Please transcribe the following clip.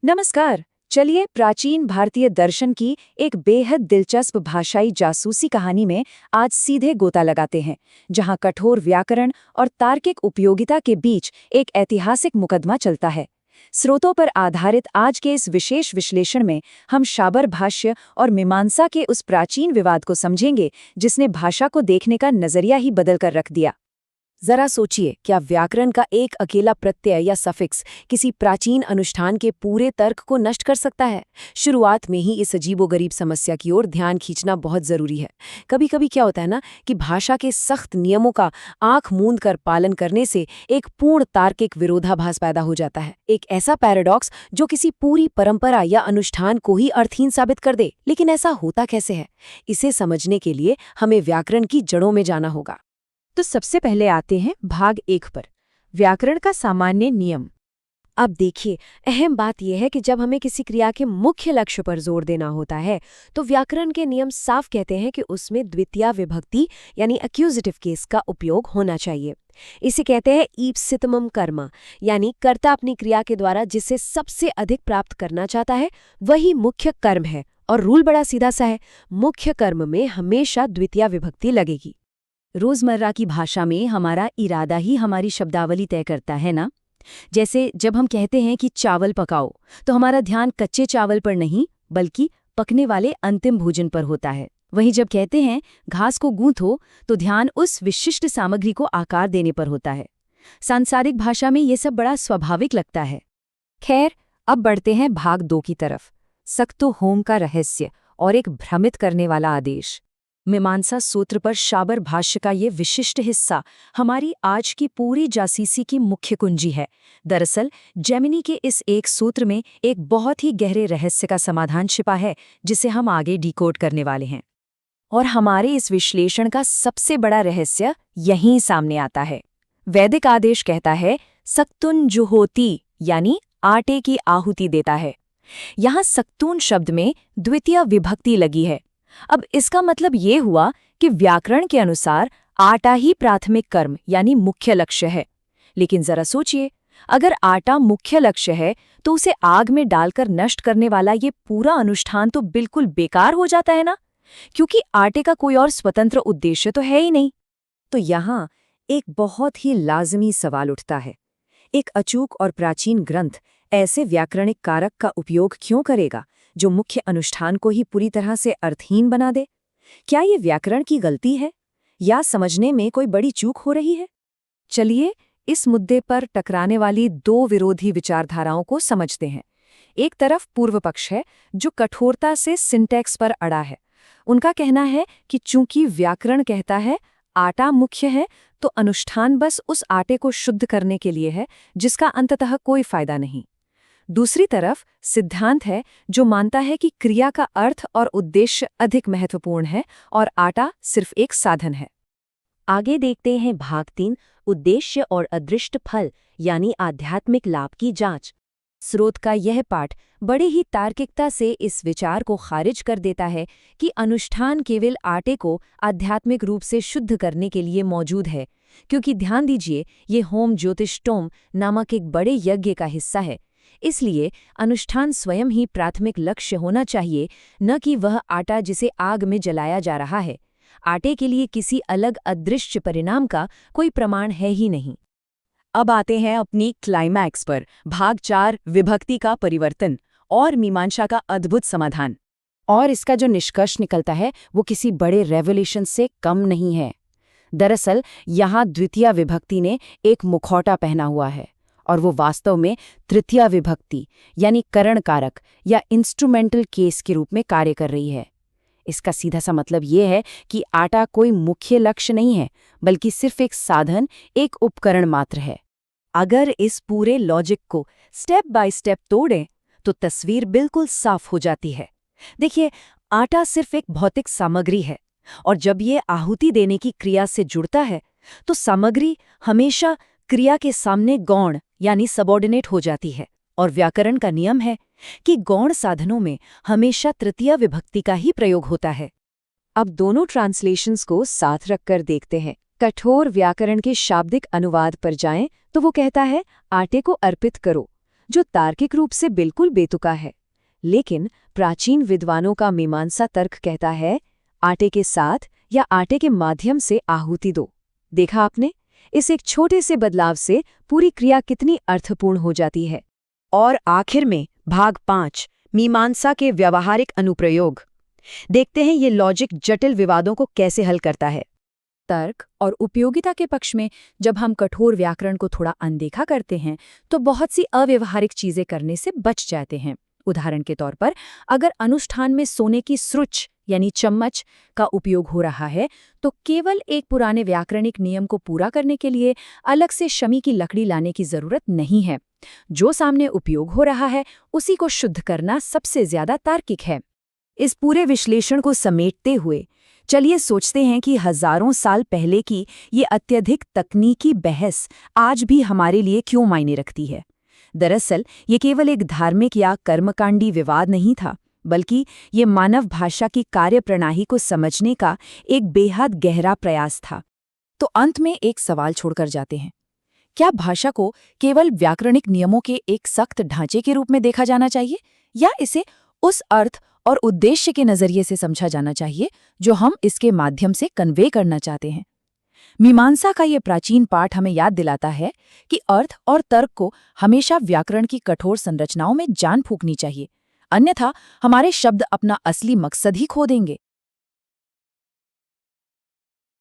नमस्कार। चलिए प्राचीन भारतीय दर्शन की एक बेहद दिलचस्प भाषाई जासूसी कहानी में आज सीधे गोता लगाते हैं, जहां कठोर व्याकरण और तार्किक उपयोगिता के बीच एक ऐतिहासिक मुकदमा चलता है। स्रोतों पर आधारित आज के इस विशेष विश्लेषण में हम शाबर भाष्य और मीमांसा के उस प्राचीन विवाद को समझेंगे जिसने भाषा को देखने का नजरिया ही बदल कर रख दिया। जरा सोचिए, क्या व्याकरण का एक अकेला प्रत्यय या सफिक्स किसी प्राचीन अनुष्ठान के पूरे तर्क को नष्ट कर सकता है? शुरुआत में ही इस अजीबोगरीब समस्या की ओर ध्यान खींचना बहुत जरूरी है। कभी कभी क्या होता है ना कि भाषा के सख्त नियमों का आंख मूंद कर पालन करने से एक पूर्ण तार्किक विरोधाभास पैदा हो जाता है, एक ऐसा पैराडॉक्स जो किसी पूरी परंपरा या अनुष्ठान को ही अर्थहीन साबित कर दे। लेकिन ऐसा होता कैसे है? इसे समझने के लिए हमें व्याकरण की जड़ों में जाना होगा। तो सबसे पहले आते हैं भाग 1 पर, व्याकरण का सामान्य नियम। अब देखिए, अहम बात यह है कि जब हमें किसी क्रिया के मुख्य लक्ष्य पर जोर देना होता है तो व्याकरण के नियम साफ कहते हैं कि उसमें द्वितीया विभक्ति यानी एक्यूजेटिव केस का उपयोग होना चाहिए। इसे कहते हैं ईप्सितमम कर्म, यानी कर्ता अपनी क्रिया के द्वारा जिससे सबसे अधिक प्राप्त करना चाहता है वही मुख्य कर्म है। और रूल बड़ा सीधा सा है, मुख्य कर्म में हमेशा द्वितीया विभक्ति लगेगी। रोजमर्रा की भाषा में हमारा इरादा ही हमारी शब्दावली तय करता है ना। जैसे जब हम कहते हैं कि चावल पकाओ, तो हमारा ध्यान कच्चे चावल पर नहीं बल्कि पकने वाले अंतिम भोजन पर होता है। वहीं जब कहते हैं घास को गूंथो, तो ध्यान उस विशिष्ट सामग्री को आकार देने पर होता है। सांसारिक भाषा में ये सब बड़ा स्वाभाविक लगता है। खैर, अब बढ़ते हैं भाग 2 की तरफ, सक्तो होम का रहस्य और एक भ्रमित करने वाला आदेश। मीमांसा सूत्र पर शाबर भाष्य का ये विशिष्ट हिस्सा हमारी आज की पूरी जासूसी की मुख्य कुंजी है। दरअसल जेमिनी के इस एक सूत्र में एक बहुत ही गहरे रहस्य का समाधान छिपा है, जिसे हम आगे डिकोड करने वाले हैं। और हमारे इस विश्लेषण का सबसे बड़ा रहस्य यहीं सामने आता है। वैदिक आदेश कहता है सक्तुन जुहोति, यानी आटे की आहुति देता है। यहाँ सक्तून शब्द में द्वितीय विभक्ति लगी है। अब इसका मतलब ये हुआ कि व्याकरण के अनुसार आटा ही प्राथमिक कर्म यानी मुख्य लक्ष्य है। लेकिन जरा सोचिए, अगर आटा मुख्य लक्ष्य है तो उसे आग में डालकर नष्ट करने वाला ये पूरा अनुष्ठान तो बिल्कुल बेकार हो जाता है ना, क्योंकि आटे का कोई और स्वतंत्र उद्देश्य तो है ही नहीं। तो यहाँ एक बहुत ही लाजमी सवाल उठता है, एक अचूक और प्राचीन ग्रंथ ऐसे व्याकरणिक कारक का उपयोग क्यों करेगा जो मुख्य अनुष्ठान को ही पूरी तरह से अर्थहीन बना दे? क्या ये व्याकरण की गलती है या समझने में कोई बड़ी चूक हो रही है? चलिए इस मुद्दे पर टकराने वाली 2 विरोधी विचारधाराओं को समझते हैं। एक तरफ पूर्व पक्ष है जो कठोरता से सिंटैक्स पर अड़ा है। उनका कहना है कि चूंकि व्याकरण कहता है आटा मुख्य है, तो अनुष्ठान बस उस आटे को शुद्ध करने के लिए है जिसका अंततः कोई फायदा नहीं। दूसरी तरफ सिद्धांत है जो मानता है कि क्रिया का अर्थ और उद्देश्य अधिक महत्वपूर्ण है और आटा सिर्फ एक साधन है। आगे देखते हैं भाग 3, उद्देश्य और अदृष्ट फल यानी आध्यात्मिक लाभ की जांच। स्रोत का यह पाठ बड़े ही तार्किकता से इस विचार को खारिज कर देता है कि अनुष्ठान केवल आटे को आध्यात्मिक रूप से शुद्ध करने के लिए मौजूद है, क्योंकि ध्यान दीजिए ये होम ज्योतिष्टोम नामक एक बड़े यज्ञ का हिस्सा है। इसलिए अनुष्ठान स्वयं ही प्राथमिक लक्ष्य होना चाहिए, न कि वह आटा जिसे आग में जलाया जा रहा है। आटे के लिए किसी अलग अदृश्य परिणाम का कोई प्रमाण है ही नहीं। अब आते हैं अपनी क्लाइमैक्स पर, भाग 4, विभक्ति का परिवर्तन और मीमांसा का अद्भुत समाधान। और इसका जो निष्कर्ष निकलता है वो किसी बड़े रेवोल्यूशन से कम नहीं है। दरअसल यहाँ द्वितीया विभक्ति ने एक मुखौटा पहना हुआ है और वो वास्तव में तृतीया विभक्ति यानी करण कारक या इंस्ट्रूमेंटल केस के रूप में कार्य कर रही है। इसका सीधा सा मतलब ये है कि आटा कोई मुख्य लक्ष्य नहीं है, बल्कि सिर्फ एक साधन, एक उपकरण मात्र है। अगर इस पूरे लॉजिक को स्टेप बाय स्टेप तोड़ें तो तस्वीर बिल्कुल साफ हो जाती है। देखिए, आटा सिर्फ एक भौतिक सामग्री है और जब ये आहुति देने की क्रिया से जुड़ता है तो सामग्री हमेशा क्रिया के सामने गौण यानी सबॉर्डिनेट हो जाती है। और व्याकरण का नियम है कि गौण साधनों में हमेशा तृतीया विभक्ति का ही प्रयोग होता है। अब दोनों ट्रांसलेशंस को साथ रखकर देखते हैं। कठोर व्याकरण के शाब्दिक अनुवाद पर जाएं तो वो कहता है आटे को अर्पित करो, जो तार्किक रूप से बिल्कुल बेतुका है। लेकिन प्राचीन विद्वानों का मीमांसा तर्क कहता है, आटे के साथ या आटे के माध्यम से आहुति दो। देखा आपने, इस एक छोटे से बदलाव से पूरी क्रिया कितनी अर्थपूर्ण हो जाती है। और आखिर में भाग 5, मीमांसा के व्यावहारिक अनुप्रयोग। देखते हैं ये लॉजिक जटिल विवादों को कैसे हल करता है। तर्क और उपयोगिता के पक्ष में जब हम कठोर व्याकरण को थोड़ा अनदेखा करते हैं तो बहुत सी अव्यवहारिक चीजें करने से बच जाते हैं। उदाहरण के तौर पर, अगर अनुष्ठान में सोने की स्रुच यानी चम्मच का उपयोग हो रहा है तो केवल एक पुराने व्याकरणिक नियम को पूरा करने के लिए अलग से शमी की लकड़ी लाने की जरूरत नहीं है। जो सामने उपयोग हो रहा है उसी को शुद्ध करना सबसे ज्यादा तार्किक है। इस पूरे विश्लेषण को समेटते हुए चलिए सोचते हैं कि हजारों साल पहले की ये अत्यधिक तकनीकी बहस आज भी हमारे लिए क्यों मायने रखती है। दरअसल ये केवल एक धार्मिक या कर्मकांडी विवाद नहीं था, बल्कि ये मानव भाषा की कार्यप्रणाली को समझने का एक बेहद गहरा प्रयास था। तो अंत में एक सवाल छोड़कर जाते हैं, क्या भाषा को केवल व्याकरणिक नियमों के एक सख्त ढांचे के रूप में देखा जाना चाहिए, या इसे उस अर्थ और उद्देश्य के नजरिए से समझा जाना चाहिए जो हम इसके माध्यम से कन्वे करना चाहते हैं? मीमांसा का ये प्राचीन पाठ हमें याद दिलाता है कि अर्थ और तर्क को हमेशा व्याकरण की कठोर संरचनाओं में जान फूंकनी चाहिए, अन्यथा हमारे शब्द अपना असली मकसद ही खो देंगे।